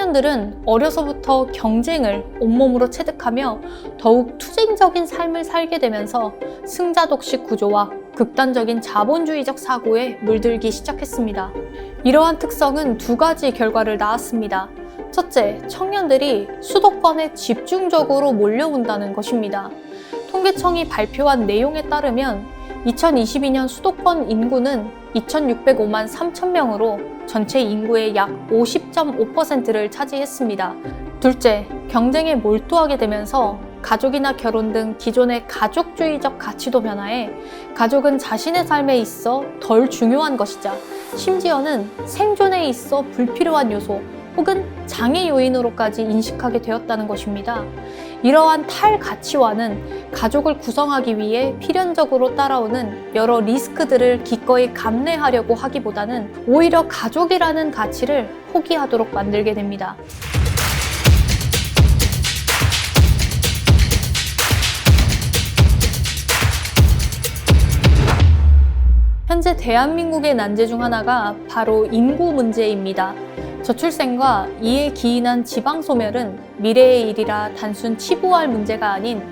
청년들은 어려서부터 경쟁을 온몸으로 체득하며 더욱 투쟁적인 삶을 살게 되면서 승자독식 구조와 극단적인 자본주의적 사고에 물들기 시작했습니다. 이러한 특성은 두 가지 결과를 낳았습니다. 첫째, 청년들이 수도권에 집중적으로 몰려온다는 것입니다. 통계청이 발표한 내용에 따르면 2022년 수도권 인구는 2,605만 3천 명으로 전체 인구의 약 50.5%를 차지했습니다. 둘째, 경쟁에 몰두하게 되면서 가족이나 결혼 등 기존의 가족주의적 가치도 변화해 가족은 자신의 삶에 있어 덜 중요한 것이자 심지어는 생존에 있어 불필요한 요소 혹은 장애 요인으로까지 인식하게 되었다는 것입니다. 이러한 탈가치화는 가족을 구성하기 위해 필연적으로 따라오는 여러 리스크들을 기꺼이 감내하려고 하기보다는 오히려 가족이라는 가치를 포기하도록 만들게 됩니다. 현재 대한민국의 난제 중 하나가 바로 인구 문제입니다. 저출생과 이에 기인한 지방 소멸은 미래의 일이라 단순 치부할 문제가 아닌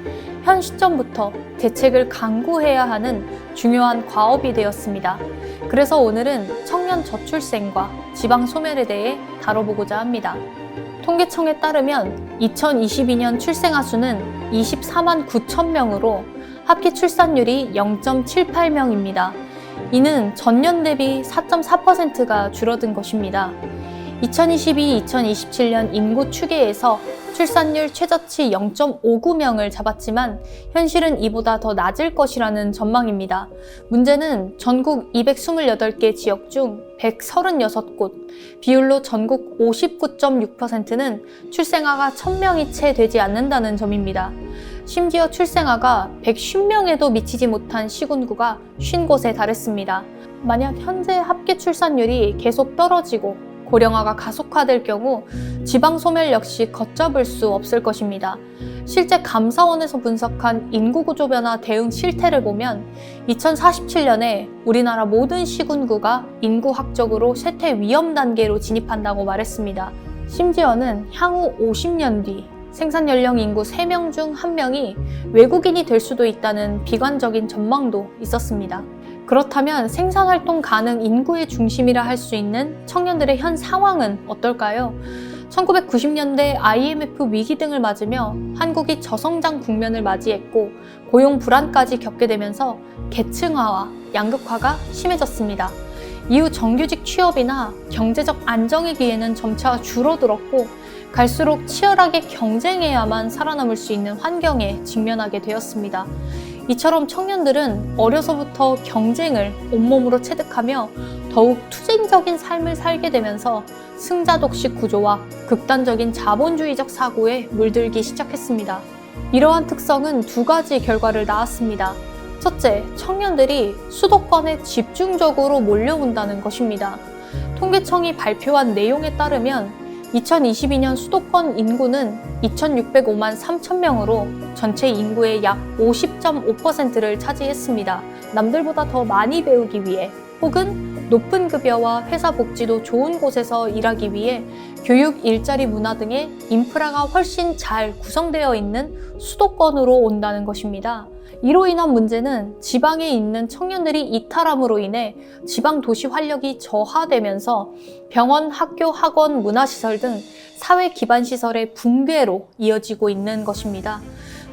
현 시점부터 대책을 강구해야 하는 중요한 과업이 되었습니다. 그래서 오늘은 청년 저출생과 지방 소멸에 대해 다뤄보고자 합니다. 통계청에 따르면 2022년 출생아 수는 24만 9천 명으로 합계 출산율이 0.78명입니다. 이는 전년 대비 4.4%가 줄어든 것입니다. 2022-2027년 인구 추계에서 출산율 최저치 0.59명을 잡았지만 현실은 이보다 더 낮을 것이라는 전망입니다. 문제는 전국 228개 지역 중 136곳, 비율로 전국 59.6%는 출생아가 1000명이 채 되지 않는다는 점입니다. 심지어 출생아가 150명에도 미치지 못한 시군구가 50곳에 달했습니다. 만약 현재 합계 출산율이 계속 떨어지고 고령화가 가속화될 경우 지방 소멸 역시 걷잡을 수 없을 것입니다. 실제 감사원에서 분석한 인구구조 변화 대응 실태를 보면 2047년에 우리나라 모든 시군구가 인구학적으로 쇠퇴 위험 단계로 진입한다고 말했습니다. 심지어는 향후 50년 뒤 생산 연령 인구 3명 중 1명이 외국인이 될 수도 있다는 비관적인 전망도 있었습니다. 그렇다면 생산활동 가능 인구의 중심이라 할 수 있는 청년들의 현 상황은 어떨까요? 1990년대 IMF 위기 등을 맞으며 한국이 저성장 국면을 맞이했고 고용 불안까지 겪게 되면서 계층화와 양극화가 심해졌습니다. 이후 정규직 취업이나 경제적 안정의 기회는 점차 줄어들었고 갈수록 치열하게 경쟁해야만 살아남을 수 있는 환경에 직면하게 되었습니다. 이처럼 청년들은 어려서부터 경쟁을 온몸으로 체득하며 더욱 투쟁적인 삶을 살게 되면서 승자독식 구조와 극단적인 자본주의적 사고에 물들기 시작했습니다. 이러한 특성은 두 가지 결과를 낳았습니다. 첫째, 청년들이 수도권에 집중적으로 몰려온다는 것입니다. 통계청이 발표한 내용에 따르면 2022년 수도권 인구는 2,605만 3천 명으로 전체 인구의 약 50.5%를 차지했습니다. 남들보다 더 많이 배우기 위해 혹은 높은 급여와 회사 복지도 좋은 곳에서 일하기 위해 교육, 일자리, 문화 등의 인프라가 훨씬 잘 구성되어 있는 수도권으로 온다는 것입니다. 이로 인한 문제는 지방에 있는 청년들이 이탈함으로 인해 지방 도시 활력이 저하되면서 병원, 학교, 학원, 문화시설 등 사회 기반 시설의 붕괴로 이어지고 있는 것입니다.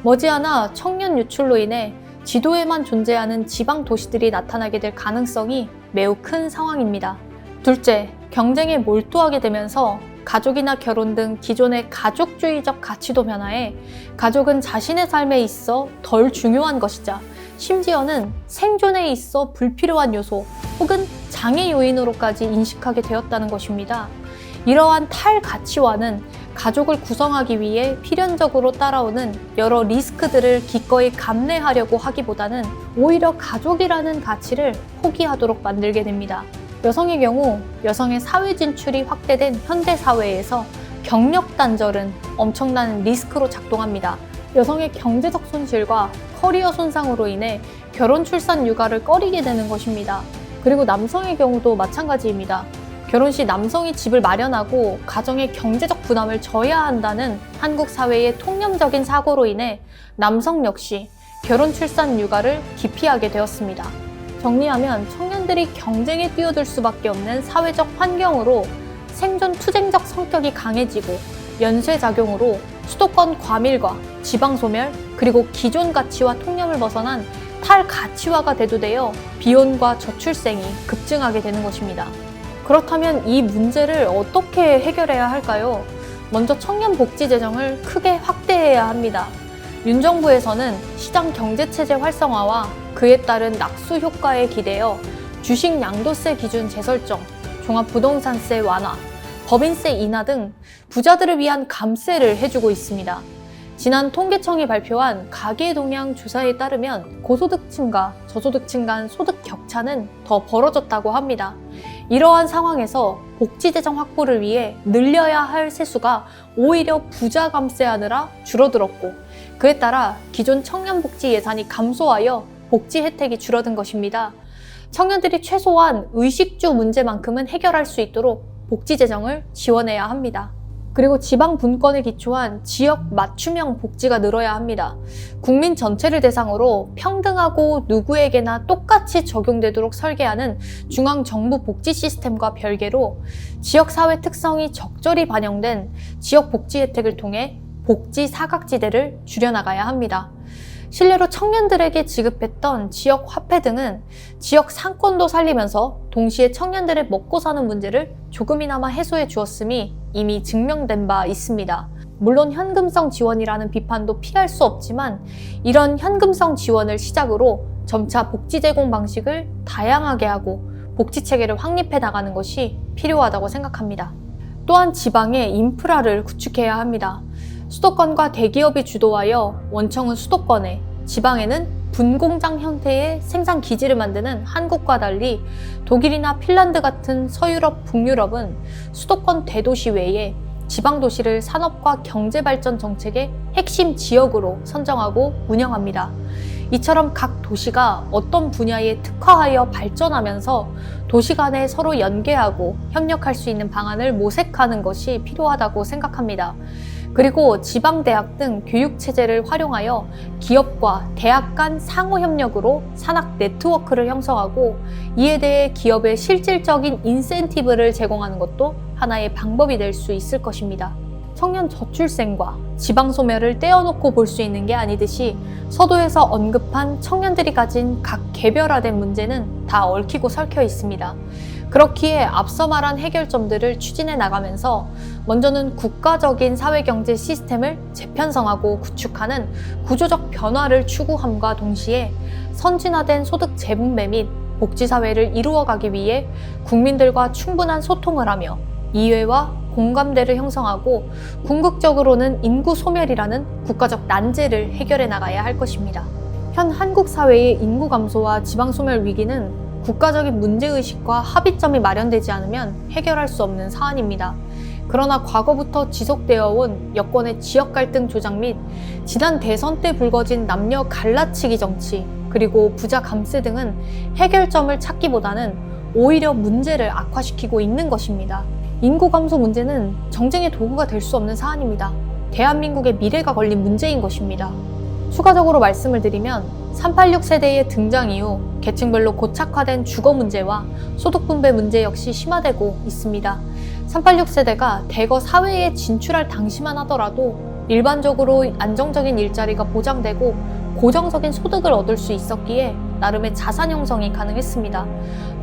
머지않아 청년 유출로 인해 지도에만 존재하는 지방 도시들이 나타나게 될 가능성이 매우 큰 상황입니다. 둘째, 경쟁에 몰두하게 되면서 가족이나 결혼 등 기존의 가족주의적 가치도 변화해 가족은 자신의 삶에 있어 덜 중요한 것이자 심지어는 생존에 있어 불필요한 요소 혹은 장애 요인으로까지 인식하게 되었다는 것입니다. 이러한 탈가치화는 가족을 구성하기 위해 필연적으로 따라오는 여러 리스크들을 기꺼이 감내하려고 하기보다는 오히려 가족이라는 가치를 포기하도록 만들게 됩니다. 여성의 경우 여성의 사회 진출이 확대된 현대 사회에서 경력 단절은 엄청난 리스크로 작동합니다. 여성의 경제적 손실과 커리어 손상으로 인해 결혼, 출산, 육아를 꺼리게 되는 것입니다. 그리고 남성의 경우도 마찬가지입니다. 결혼 시 남성이 집을 마련하고 가정의 경제적 부담을 져야 한다는 한국 사회의 통념적인 사고로 인해 남성 역시 결혼 출산 육아를 기피하게 되었습니다. 정리하면 청년들이 경쟁에 뛰어들 수밖에 없는 사회적 환경으로 생존 투쟁적 성격이 강해지고 연쇄작용으로 수도권 과밀과 지방소멸 그리고 기존 가치와 통념을 벗어난 탈가치화가 대두되어 비혼과 저출생이 급증하게 되는 것입니다. 그렇다면 이 문제를 어떻게 해결해야 할까요? 먼저 청년 복지 재정을 크게 확대해야 합니다. 윤 정부에서는 시장 경제체제 활성화와 그에 따른 낙수 효과에 기대어 주식 양도세 기준 재설정, 종합부동산세 완화, 법인세 인하 등 부자들을 위한 감세를 해주고 있습니다. 지난 통계청이 발표한 가계동향 조사에 따르면 고소득층과 저소득층 간 소득 격차는 더 벌어졌다고 합니다. 이러한 상황에서 복지재정 확보를 위해 늘려야 할 세수가 오히려 부자 감세하느라 줄어들었고 그에 따라 기존 청년복지 예산이 감소하여 복지 혜택이 줄어든 것입니다. 청년들이 최소한 의식주 문제만큼은 해결할 수 있도록 복지재정을 지원해야 합니다. 그리고 지방 분권에 기초한 지역 맞춤형 복지가 늘어야 합니다. 국민 전체를 대상으로 평등하고 누구에게나 똑같이 적용되도록 설계하는 중앙정부 복지 시스템과 별개로 지역사회 특성이 적절히 반영된 지역 복지 혜택을 통해 복지 사각지대를 줄여나가야 합니다. 실례로 청년들에게 지급했던 지역 화폐 등은 지역 상권도 살리면서 동시에 청년들의 먹고 사는 문제를 조금이나마 해소해 주었음이 이미 증명된 바 있습니다. 물론 현금성 지원이라는 비판도 피할 수 없지만 이런 현금성 지원을 시작으로 점차 복지 제공 방식을 다양하게 하고 복지 체계를 확립해 나가는 것이 필요하다고 생각합니다. 또한 지방에 인프라를 구축해야 합니다. 수도권과 대기업이 주도하여 원청은 수도권에, 지방에는 분공장 형태의 생산 기지를 만드는 한국과 달리 독일이나 핀란드 같은 서유럽, 북유럽은 수도권 대도시 외에 지방도시를 산업과 경제발전 정책의 핵심 지역으로 선정하고 운영합니다. 이처럼 각 도시가 어떤 분야에 특화하여 발전하면서 도시 간에 서로 연계하고 협력할 수 있는 방안을 모색하는 것이 필요하다고 생각합니다. 그리고 지방대학 등 교육체제를 활용하여 기업과 대학 간 상호협력으로 산학 네트워크를 형성하고 이에 대해 기업의 실질적인 인센티브를 제공하는 것도 하나의 방법이 될 수 있을 것입니다. 청년 저출생과 지방소멸을 떼어놓고 볼 수 있는 게 아니듯이 서도에서 언급한 청년들이 가진 각 개별화된 문제는 다 얽히고 설켜 있습니다. 그렇기에 앞서 말한 해결점들을 추진해 나가면서 먼저는 국가적인 사회경제 시스템을 재편성하고 구축하는 구조적 변화를 추구함과 동시에 선진화된 소득 재분배 및 복지사회를 이루어가기 위해 국민들과 충분한 소통을 하며 이해와 공감대를 형성하고 궁극적으로는 인구 소멸이라는 국가적 난제를 해결해 나가야 할 것입니다. 현 한국 사회의 인구 감소와 지방 소멸 위기는 국가적인 문제의식과 합의점이 마련되지 않으면 해결할 수 없는 사안입니다. 그러나 과거부터 지속되어 온 여권의 지역 갈등 조장 및 지난 대선 때 불거진 남녀 갈라치기 정치, 그리고 부자 감세 등은 해결점을 찾기보다는 오히려 문제를 악화시키고 있는 것입니다. 인구 감소 문제는 정쟁의 도구가 될 수 없는 사안입니다. 대한민국의 미래가 걸린 문제인 것입니다. 추가적으로 말씀을 드리면 386 세대의 등장 이후 계층별로 고착화된 주거 문제와 소득 분배 문제 역시 심화되고 있습니다. 386 세대가 대거 사회에 진출할 당시만 하더라도 일반적으로 안정적인 일자리가 보장되고 고정적인 소득을 얻을 수 있었기에 나름의 자산 형성이 가능했습니다.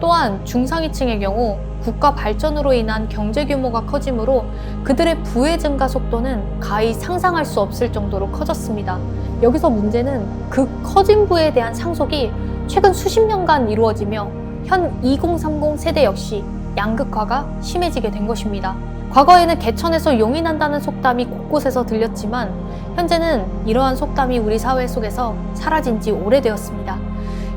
또한 중상위층의 경우 국가 발전으로 인한 경제 규모가 커지므로 그들의 부의 증가 속도는 가히 상상할 수 없을 정도로 커졌습니다. 여기서 문제는 그 커진 부에 대한 상속이 최근 수십 년간 이루어지며 현 2030 세대 역시 양극화가 심해지게 된 것입니다. 과거에는 개천에서 용이 난다는 속담이 곳곳에서 들렸지만 현재는 이러한 속담이 우리 사회 속에서 사라진 지 오래되었습니다.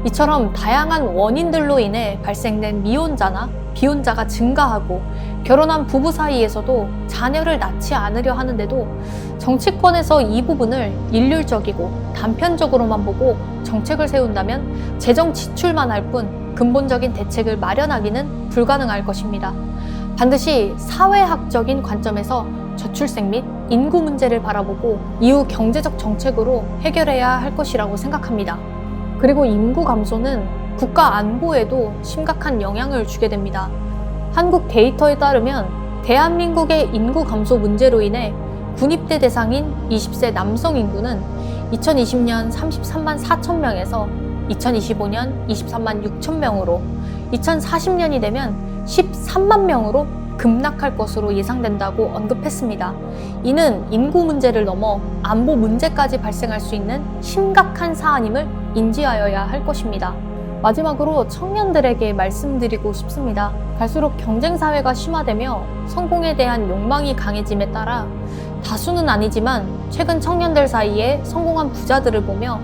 이처럼 다양한 원인들로 인해 발생된 미혼자나 비혼자가 증가하고 결혼한 부부 사이에서도 자녀를 낳지 않으려 하는데도 정치권에서 이 부분을 일률적이고 단편적으로만 보고 정책을 세운다면 재정 지출만 할 뿐 근본적인 대책을 마련하기는 불가능할 것입니다. 반드시 사회학적인 관점에서 저출생 및 인구 문제를 바라보고 이후 경제적 정책으로 해결해야 할 것이라고 생각합니다. 그리고 인구 감소는 국가 안보에도 심각한 영향을 주게 됩니다. 한국 데이터에 따르면 대한민국의 인구 감소 문제로 인해 군입대 대상인 20세 남성 인구는 2020년 33만 4천 명에서 2025년 23만 6천 명으로 2040년이 되면 13만 명으로 급락할 것으로 예상된다고 언급했습니다. 이는 인구 문제를 넘어 안보 문제까지 발생할 수 있는 심각한 사안임을 인지하여야 할 것입니다. 마지막으로 청년들에게 말씀드리고 싶습니다. 갈수록 경쟁 사회가 심화되며 성공에 대한 욕망이 강해짐에 따라 다수는 아니지만 최근 청년들 사이에 성공한 부자들을 보며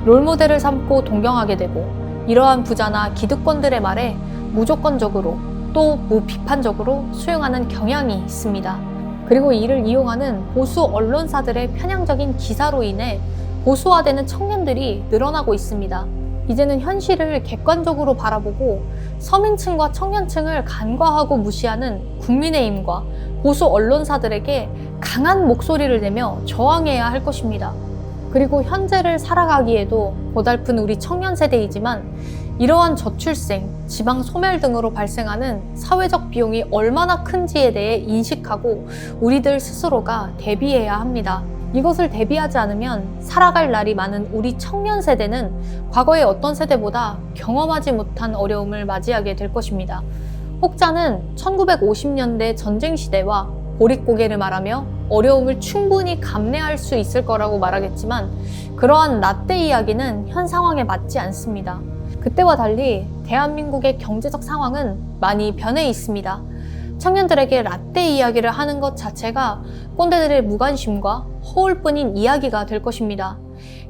롤모델을 삼고 동경하게 되고 이러한 부자나 기득권들의 말에 무조건적으로 또 무비판적으로 수용하는 경향이 있습니다. 그리고 이를 이용하는 보수 언론사들의 편향적인 기사로 인해 보수화되는 청년들이 늘어나고 있습니다. 이제는 현실을 객관적으로 바라보고 서민층과 청년층을 간과하고 무시하는 국민의힘과 보수 언론사들에게 강한 목소리를 내며 저항해야 할 것입니다. 그리고 현재를 살아가기에도 고달픈 우리 청년 세대이지만 이러한 저출생, 지방 소멸 등으로 발생하는 사회적 비용이 얼마나 큰지에 대해 인식하고 우리들 스스로가 대비해야 합니다. 이것을 대비하지 않으면 살아갈 날이 많은 우리 청년 세대는 과거의 어떤 세대보다 경험하지 못한 어려움을 맞이하게 될 것입니다. 혹자는 1950년대 전쟁 시대와 보릿고개를 말하며 어려움을 충분히 감내할 수 있을 거라고 말하겠지만 그러한 라떼 이야기는 현 상황에 맞지 않습니다. 그때와 달리 대한민국의 경제적 상황은 많이 변해 있습니다. 청년들에게 라떼 이야기를 하는 것 자체가 꼰대들의 무관심과 허울뿐인 이야기가 될 것입니다.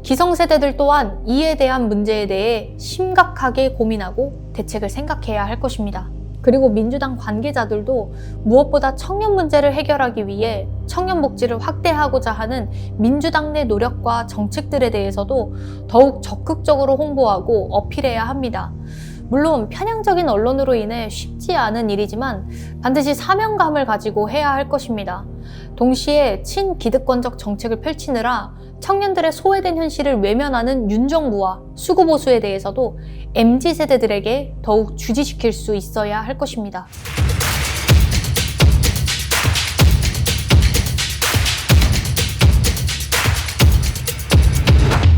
기성세대들 또한 이에 대한 문제에 대해 심각하게 고민하고 대책을 생각해야 할 것입니다. 그리고 민주당 관계자들도 무엇보다 청년 문제를 해결하기 위해 청년 복지를 확대하고자 하는 민주당 내 노력과 정책들에 대해서도 더욱 적극적으로 홍보하고 어필해야 합니다. 물론 편향적인 언론으로 인해 쉽지 않은 일이지만 반드시 사명감을 가지고 해야 할 것입니다. 동시에 친기득권적 정책을 펼치느라 청년들의 소외된 현실을 외면하는 윤 정부와 수구보수에 대해서도 MZ세대들에게 더욱 주지시킬 수 있어야 할 것입니다.